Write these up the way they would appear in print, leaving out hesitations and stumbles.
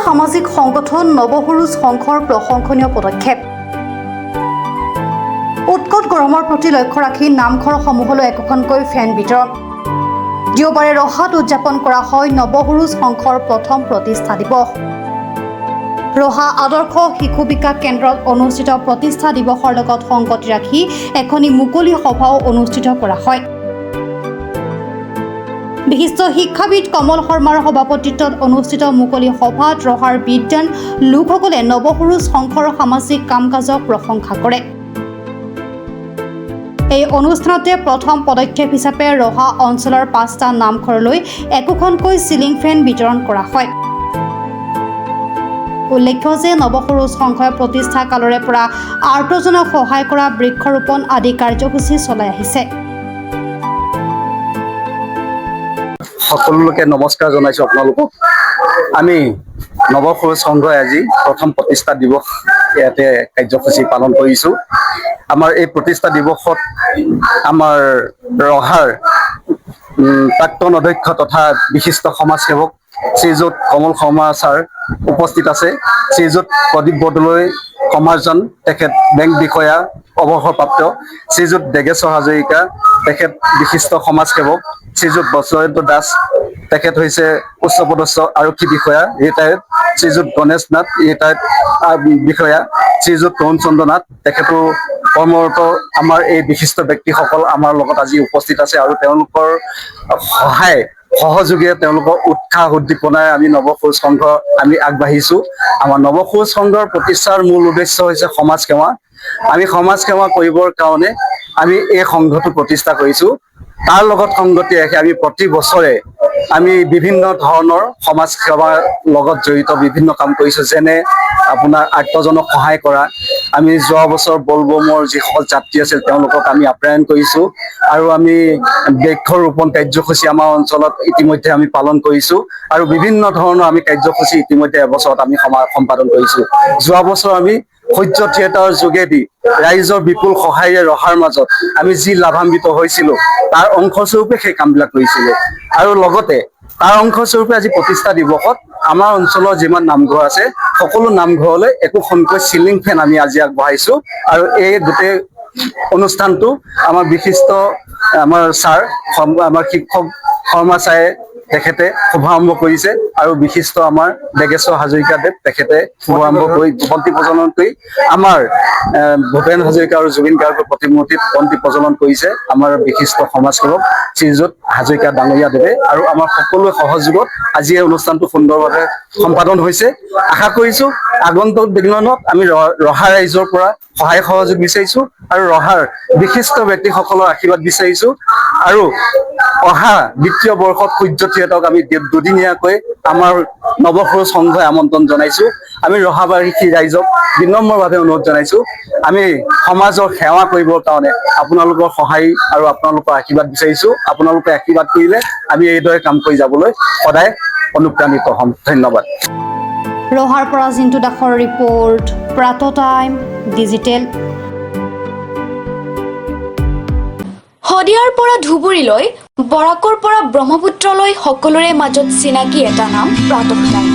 সামাজিক সংগঠন নৱসুৰুজ সংঘৰ প্ৰশংসনীয় পদক্ষেপ। উৎকট গৰমৰ প্ৰতি লক্ষ্য ৰাখি নামঘৰসমূহলৈ একোখনকৈ ফেন বিতৰণ। দেওবাৰে ৰহাত উদযাপন কৰা হয় নৱসুৰুজ সংঘৰ প্ৰথম প্ৰতিষ্ঠা দিৱস। ৰহা আদৰ্শ শিশু বিকাশ কেন্দ্ৰত অনুষ্ঠিত প্ৰতিষ্ঠা দিৱসৰ লগত সংগতি ৰাখি এখনি মুকলি সভাও অনুষ্ঠিত কৰা হয়। বিশিষ্ট শিক্ষাবিদ কমল শৰ্মাৰ সভাপতিত্বত অনুষ্ঠিত মুকলি সভাত ৰহাৰ বিদ্যান লোকসকলে নৱসুৰুজ সংঘৰ সামাজিক কাম কাজক প্ৰশংসা কৰে। এই অনুষ্ঠানতে প্ৰথম পদক্ষেপ হিচাপে ৰহা অঞ্চলৰ 5টা নামঘৰলৈ একোখনকৈ চিলিং ফেন বিতৰণ কৰা হয়। উল্লেখ্য যে নৱসুৰুজ সংঘই প্ৰতিষ্ঠা কালৰে পৰা আৰ্তজনক সহায় কৰা বৃক্ষৰোপণ আদি কাৰ্যসূচী চলাই আহিছে। সকলোকে নমস্কাৰ জনাইছো আপোনালোকক। আমি নৱসুৰুজ সংঘই আজি প্ৰথম প্ৰতিষ্ঠা দিৱস ইয়াতে কাৰ্যসূচী পালন কৰিছো। আমাৰ এই প্ৰতিষ্ঠা দিৱসত আমাৰ ৰহাৰ প্ৰাক্তন অধ্যক্ষ তথা বিশিষ্ট সমাজসেৱক শ্ৰীযুত কমল শৰ্মা ছাৰ উপস্থিত আছে। শ্ৰীযুত প্ৰদীপ বৰদলৈ সমাজজন, তেখেত বেংক বিষয়া অৱসৰপ্ৰাপ্ত। শ্ৰীযুত দেগেশ্বৰ হাজৰিকা, তেখেত বিশিষ্ট সমাজসেৱক। শ্ৰীযুত বসন্ত দাস, তেখেত হৈছে উচ্চপদস্থ আৰক্ষী বিষয়া ৰিটায়াৰ্ড। শ্ৰীযুত গণেশ নাথ, ৰিটায়াৰ্ড বিষয়া। শ্ৰীযুত তৰুণ চন্দ্ৰ নাথ, তেখেতো কৰ্মৰত। আমাৰ এই বিশিষ্ট ব্যক্তিসকল আমাৰ লগত আজি উপস্থিত আছে আৰু তেওঁলোকৰ সহায় সহযোগে তেওঁলোকৰ উৎসাহ উদ্দীপনাৰে আমি নৱসুৰুজ সংঘ আমি আগবাঢ়িছো। আমাৰ নৱসুৰুজ সংঘৰ প্ৰতিষ্ঠাৰ মূল উদ্দেশ্য হৈছে সমাজ সেৱা। আমি সমাজ সেৱা কৰিবৰ কাৰণে আমি এই সংঘটো প্ৰতিষ্ঠা কৰিছো। তাৰ লগত সংগতি ৰাখি আমি প্ৰতি বছৰে আমি বিভিন্ন ধৰণৰ সমাজ সেৱাৰ লগত জড়িত বিভিন্ন কাম কৰিছো, যেনে আপোনাৰ আৰ্তজনক সহায় কৰা। আমি যোৱা বছৰ বলবমৰ যিসকল যাত্ৰী আছিল তেওঁলোকক আমি আপ্যায়ন কৰিছো আৰু আমি বৃক্ষৰোপণ কাৰ্যসূচী আমাৰ অঞ্চলত ইতিমধ্যে আমি পালন কৰিছো আৰু বিভিন্ন ধৰণৰ আমি কাৰ্যসূচী ইতিমধ্যে এবছৰত আমি সম্পাদন কৰিছো। যোৱা বছৰ আমি সূৰ্য থিয়েটাৰৰ যোগেদি ৰাইজৰ বিপুল সহায়েৰে ৰহাৰ মাজত আমি যি লাভান্বিত হৈছিলো তাৰ অংশস্বৰূপে সেই কামবিলাক কৰিছিলো আৰু লগতে তাৰ অংশস্বৰূপে আজি প্ৰতিষ্ঠা দিৱসত আমাৰ অঞ্চলৰ যিমান নামঘৰ আছে সকলো নামঘৰলৈ একোখনকৈ চিলিং ফেন আমি আজি আগবঢ়াইছো আৰু এই গোটেই অনুষ্ঠানটো আমাৰ বিশিষ্ট আমাৰ ছাৰ আমাৰ শিক্ষক শৰ্মা ছাৰে তেখেতে শুভাৰম্ভ কৰিছে আৰু বিশিষ্ট আমাৰ দেগেশ্বৰ হাজৰিকাদেৱ তেখেতে শুভাৰম্ভ কৰি বন্তি প্ৰজ্বলন কৰি আমাৰ ভূপেন হাজৰিকা আৰু জুবিন গাৰ্গৰ প্ৰতিমূৰ্তিত বন্তি প্ৰজ্বলন কৰিছে আমাৰ বিশিষ্ট সমাজসেৱক শ্ৰীযুত হাজৰিকা ডাঙৰীয়া দেৱে আৰু আমাৰ সকলোৰে সহযোগত আজি এই অনুষ্ঠানটো সুন্দৰভাৱে সম্পাদন হৈছে। আশা কৰিছো আগন্তুক দিনত আমি ৰহা ৰাইজৰ পৰা সহায় সহযোগ বিচাৰিছো আৰু ৰহাৰ বিশিষ্ট ব্যক্তিসকলৰ আশীৰ্বাদ বিচাৰিছো আৰু অহা দ্বিতীয় বৰ্ষত সূৰ্য থিয়েটাৰক আমি দুদিনীয়াকৈ আমাৰ নৱসুৰুজ সংঘই আমন্ত্ৰণ জনাইছো। আমি ৰহাবাসী ৰাইজক বিনম্ৰভাৱে অনুৰোধ জনাইছো, আমি সমাজৰ সেৱা কৰিবৰ কাৰণে আপোনালোকৰ সহায় আৰু আপোনালোকৰ আশীৰ্বাদ বিচাৰিছো। আপোনালোকে আশীৰ্বাদ কৰিলে আমি এইদৰে কাম কৰি যাবলৈ সদায় অনুপ্ৰাণিত হ'ম। ধন্যবাদ। ৰহাৰ পৰা জিন্তু দাসৰ ৰিপৰ্ট, প্ৰাত টাইম ডিজিটেল। শদিয়াৰ পৰা ধুবুৰীলৈ, বৰাকৰ পৰা ব্ৰহ্মপুত্ৰলৈ সকলোৰে মাজত চিনাকি এটা নাম প্ৰাত টাইম।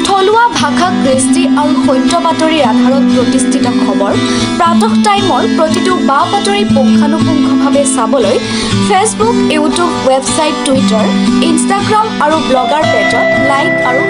থলুৱা ভাষা, কৃষ্টি আৰু সত্য বাতৰিৰ আধাৰত প্ৰতিষ্ঠিত খবৰ প্ৰাত টাইমৰ প্ৰতিটো বা বাতৰি পুংখানুপুংখভাৱে চাবলৈ Facebook, YouTube, website, Twitter, Instagram আৰু ব্লগাৰ পেজত লাইক আৰু